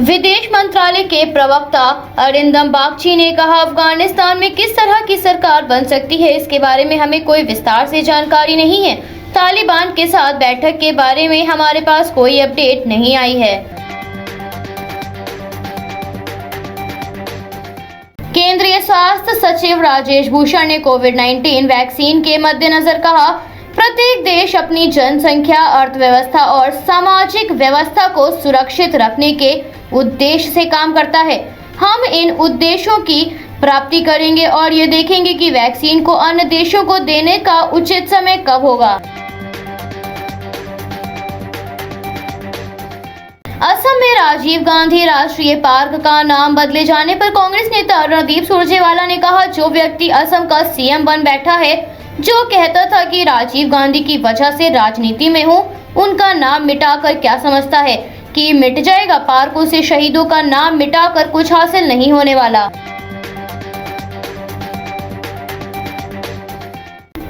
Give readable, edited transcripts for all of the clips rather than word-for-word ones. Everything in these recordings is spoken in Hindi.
विदेश मंत्रालय के प्रवक्ता अरिंदम बागची ने कहा, अफगानिस्तान में किस तरह की सरकार बन सकती है इसके बारे में हमें कोई विस्तार से जानकारी नहीं है। तालिबान के साथ बैठक के बारे में हमारे पास कोई अपडेट नहीं आई है। केंद्रीय स्वास्थ्य सचिव राजेश भूषण ने कोविड-19 वैक्सीन के मद्देनजर कहा, प्रत्येक देश अपनी जनसंख्या, अर्थव्यवस्था और सामाजिक व्यवस्था को सुरक्षित रखने के उद्देश्य से काम करता है। हम इन उद्देश्यों की प्राप्ति करेंगे और ये देखेंगे कि वैक्सीन को अन्य देशों को देने का उचित समय कब होगा। असम में राजीव गांधी राष्ट्रीय पार्क का नाम बदले जाने पर कांग्रेस नेता रणदीप सुरजेवाला ने कहा, जो व्यक्ति असम का सीएम बन बैठा है, जो कहता था कि राजीव गांधी की वजह से राजनीति में हूँ, उनका नाम मिटाकर क्या समझता है कि मिट जाएगा। पार्कों से शहीदों का नाम मिटाकर कुछ हासिल नहीं होने वाला।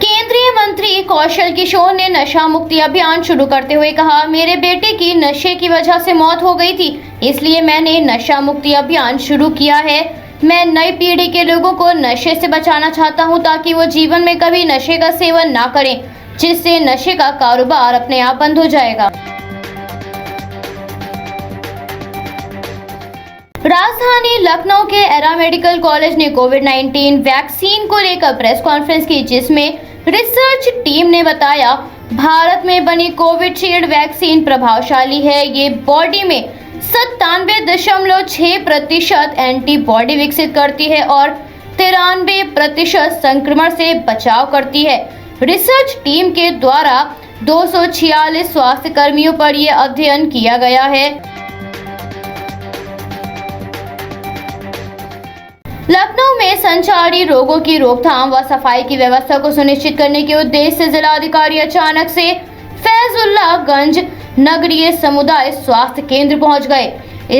केंद्रीय मंत्री कौशल किशोर ने नशा मुक्ति अभियान शुरू करते हुए कहा, मेरे बेटे की नशे की वजह से मौत हो गई थी, इसलिए मैंने नशा मुक्ति अभियान शुरू किया है। मैं नई पीढ़ी के लोगों को नशे से बचाना चाहता हूं ताकि वो जीवन में कभी नशे का सेवन ना करें, जिससे नशे का कारोबार अपने आप बंद हो जाएगा। राजधानी लखनऊ के एरा मेडिकल कॉलेज ने कोविड-19 वैक्सीन को लेकर प्रेस कॉन्फ्रेंस की, जिसमें रिसर्च टीम ने बताया, भारत में बनी कोविशील्ड वैक्सीन प्रभावशाली है। ये बॉडी में 97.6% एंटीबॉडी विकसित करती है और 93% संक्रमण से बचाव करती है। रिसर्च टीम के द्वारा 246 स्वास्थ्य कर्मियों पर यह अध्ययन किया गया है। लखनऊ में संचारी रोगों की रोकथाम व सफाई की व्यवस्था को सुनिश्चित करने के उद्देश्य से जिलाधिकारी अचानक से फैजुल्लागंज नगरीय समुदाय स्वास्थ्य केंद्र पहुंच गए।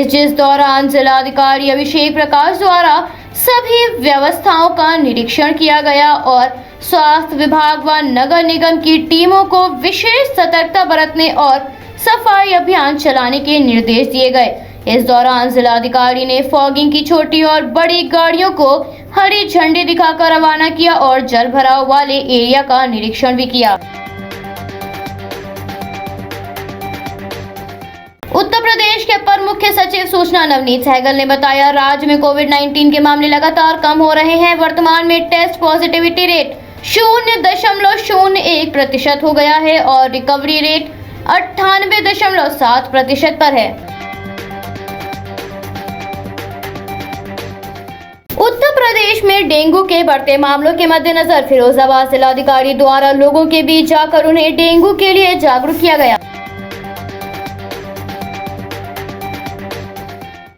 जिस दौरान जिलाधिकारी अभिषेक प्रकाश द्वारा सभी व्यवस्थाओं का निरीक्षण किया गया और स्वास्थ्य विभाग व नगर निगम की टीमों को विशेष सतर्कता बरतने और सफाई अभियान चलाने के निर्देश दिए गए। इस दौरान जिलाधिकारी ने फॉगिंग की छोटी और बड़ी गाड़ियों को हरी झंडी दिखाकर रवाना किया और जल भराव वाले एरिया का निरीक्षण भी किया। उत्तर प्रदेश के अपर मुख्य सचिव सूचना नवनीत सहगल ने बताया, राज्य में कोविड-19 के मामले लगातार कम हो रहे हैं। वर्तमान में टेस्ट पॉजिटिविटी रेट 0.01% हो गया है और रिकवरी रेट 98.7% पर है। उत्तर प्रदेश में डेंगू के बढ़ते मामलों के मद्देनजर फिरोजाबाद जिलाधिकारी द्वारा लोगों के बीच जाकर उन्हें डेंगू के लिए जागरूक किया गया।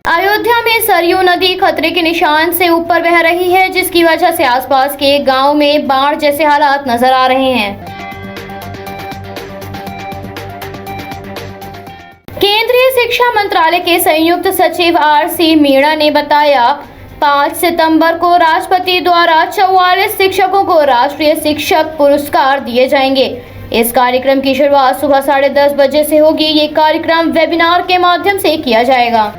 अयोध्या में सरयू नदी खतरे के निशान से ऊपर बह रही है, जिसकी वजह से आसपास के गांव में बाढ़ जैसे हालात नजर आ रहे हैं। केंद्रीय शिक्षा मंत्रालय के संयुक्त सचिव आर.सी. मीणा ने बताया, 5 सितंबर को राष्ट्रपति द्वारा 44 शिक्षकों को राष्ट्रीय शिक्षक पुरस्कार दिए जाएंगे। इस कार्यक्रम की शुरुआत सुबह 10:30 बजे से होगी। ये कार्यक्रम वेबिनार के माध्यम से किया जाएगा।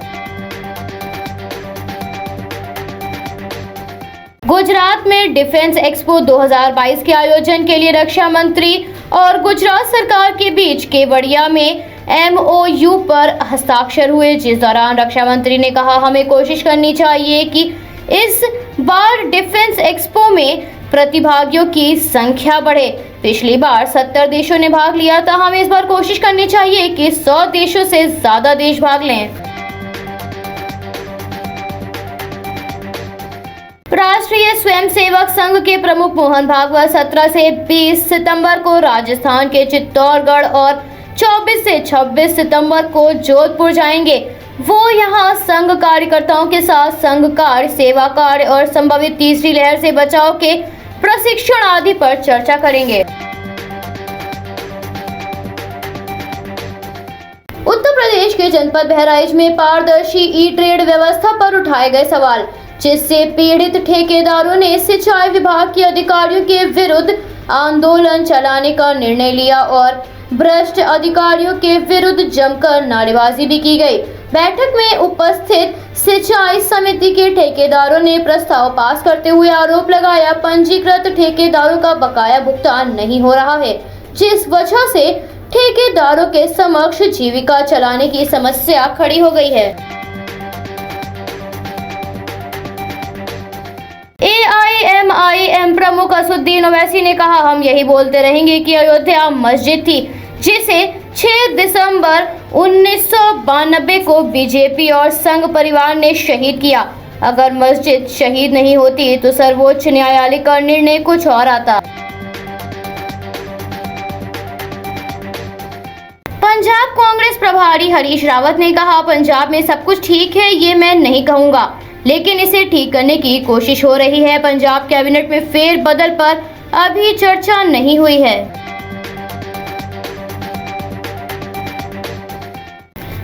गुजरात में डिफेंस एक्सपो 2022 के आयोजन के लिए रक्षा मंत्री और गुजरात सरकार के बीच केवड़िया में MOU पर हस्ताक्षर हुए, जिस दौरान रक्षा मंत्री ने कहा, हमें कोशिश करनी चाहिए कि इस बार डिफेंस एक्सपो में प्रतिभागियों की संख्या बढ़े। पिछली बार 70 देशों ने भाग लिया था, हमें इस बार कोशिश करनी चाहिए कि 100 देशों से ज्यादा देश भाग लें। राष्ट्रीय स्वयंसेवक संघ के प्रमुख मोहन भागवत 17 से 20 सितंबर को राजस्थान के चित्तौड़गढ़ और 24 से 26 सितंबर को जोधपुर जाएंगे। वो यहां संघ कार्यकर्ताओं के साथ संघ कार्य, सेवा कार्य और संभावित तीसरी लहर से बचाव के प्रशिक्षण आदि पर चर्चा करेंगे। उत्तर प्रदेश के जनपद बहराइच में पारदर्शी ई-ट्रेड व्यवस्था पर उठाए गए सवाल, जिससे पीड़ित ठेकेदारों ने सिंचाई विभाग के अधिकारियों के विरुद्ध आंदोलन चलाने का निर्णय लिया और भ्रष्ट अधिकारियों के विरुद्ध जमकर नारेबाजी भी की गई। बैठक में उपस्थित सिंचाई समिति के ठेकेदारों ने प्रस्ताव पास करते हुए आरोप लगाया पंजीकृत ठेकेदारों का बकाया भुगतान नहीं हो रहा है, जिस वजह से ठेकेदारों के समक्ष जीविका चलाने की समस्या खड़ी हो गई है। AIMIM प्रमुख असुद्दीन ओवैसी ने कहा, हम यही बोलते रहेंगे कि अयोध्या मस्जिद थी जिसे 6 दिसंबर 1992 को बीजेपी और संघ परिवार ने शहीद किया। अगर मस्जिद शहीद नहीं होती तो सर्वोच्च न्यायालय का निर्णय कुछ और आता। पंजाब कांग्रेस प्रभारी हरीश रावत ने कहा, पंजाब में सब कुछ ठीक है ये मैं नहीं कहूंगा, लेकिन इसे ठीक करने की कोशिश हो रही है। पंजाब कैबिनेट में फेरबदल पर अभी चर्चा नहीं हुई है।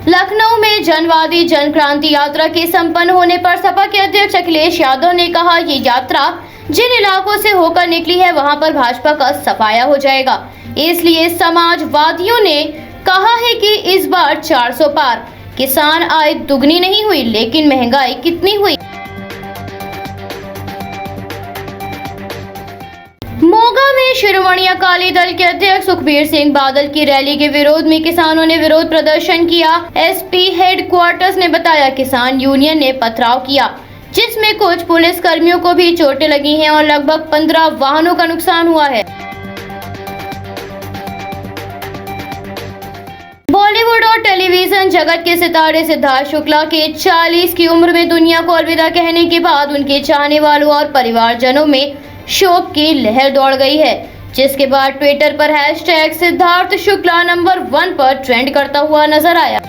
लखनऊ में जनवादी जन क्रांति यात्रा के संपन्न होने पर सपा के अध्यक्ष अखिलेश यादव ने कहा, ये यात्रा जिन इलाकों से होकर निकली है वहां पर भाजपा का सफाया हो जाएगा। इसलिए समाजवादियों ने कहा है कि इस बार 400 पार। किसान आय दुगनी नहीं हुई, लेकिन महंगाई कितनी हुई। मोगा में शिरोमणि अकाली दल के अध्यक्ष सुखबीर सिंह बादल की रैली के विरोध में किसानों ने विरोध प्रदर्शन किया। एसपी हेडक्वार्टर्स ने बताया, किसान यूनियन ने पथराव किया, जिसमें कुछ पुलिस कर्मियों को भी चोटें लगी हैं और लगभग 15 वाहनों का नुकसान हुआ है। बॉलीवुड और टेलीविजन जगत के सितारे सिद्धार्थ शुक्ला के 40 की उम्र में दुनिया को अलविदा कहने के बाद उनके चाहने वालों और परिवारजनों में शोक की लहर दौड़ गई है, जिसके बाद ट्विटर पर हैशटैग सिद्धार्थ शुक्ला नंबर 1 पर ट्रेंड करता हुआ नजर आया।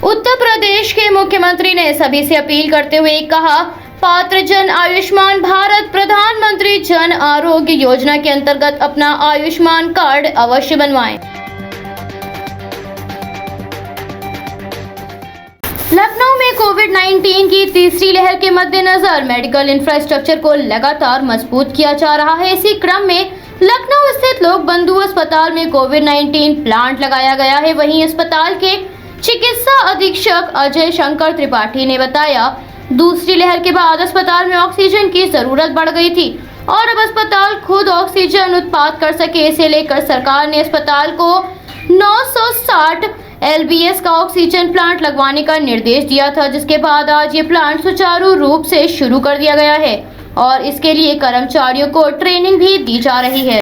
उत्तर प्रदेश के मुख्यमंत्री ने सभी से अपील करते हुए कहा, पात्र जन आयुष्मान भारत प्रधानमंत्री जन आरोग्य योजना के अंतर्गत अपना आयुष्मान कार्ड अवश्य बनवाएं। लखनऊ में कोविड-19 की तीसरी लहर के मद्देनजर मेडिकल इंफ्रास्ट्रक्चर को लगातार मजबूत किया जा रहा है। इसी क्रम में लखनऊ स्थित लोक बंधु अस्पताल में कोविड-19 प्लांट लगाया गया है। वहीं अस्पताल के चिकित्सा अधीक्षक अजय शंकर त्रिपाठी ने बताया, दूसरी लहर के बाद अस्पताल में ऑक्सीजन की जरूरत बढ़ गई थी और अब अस्पताल खुद ऑक्सीजन उत्पादन कर सके। इसे लेकर सरकार ने अस्पताल को 960 LBS का ऑक्सीजन प्लांट लगवाने का निर्देश दिया था, जिसके बाद आज ये प्लांट सुचारू रूप से शुरू कर दिया गया है और इसके लिए कर्मचारियों को ट्रेनिंग भी दी जा रही है।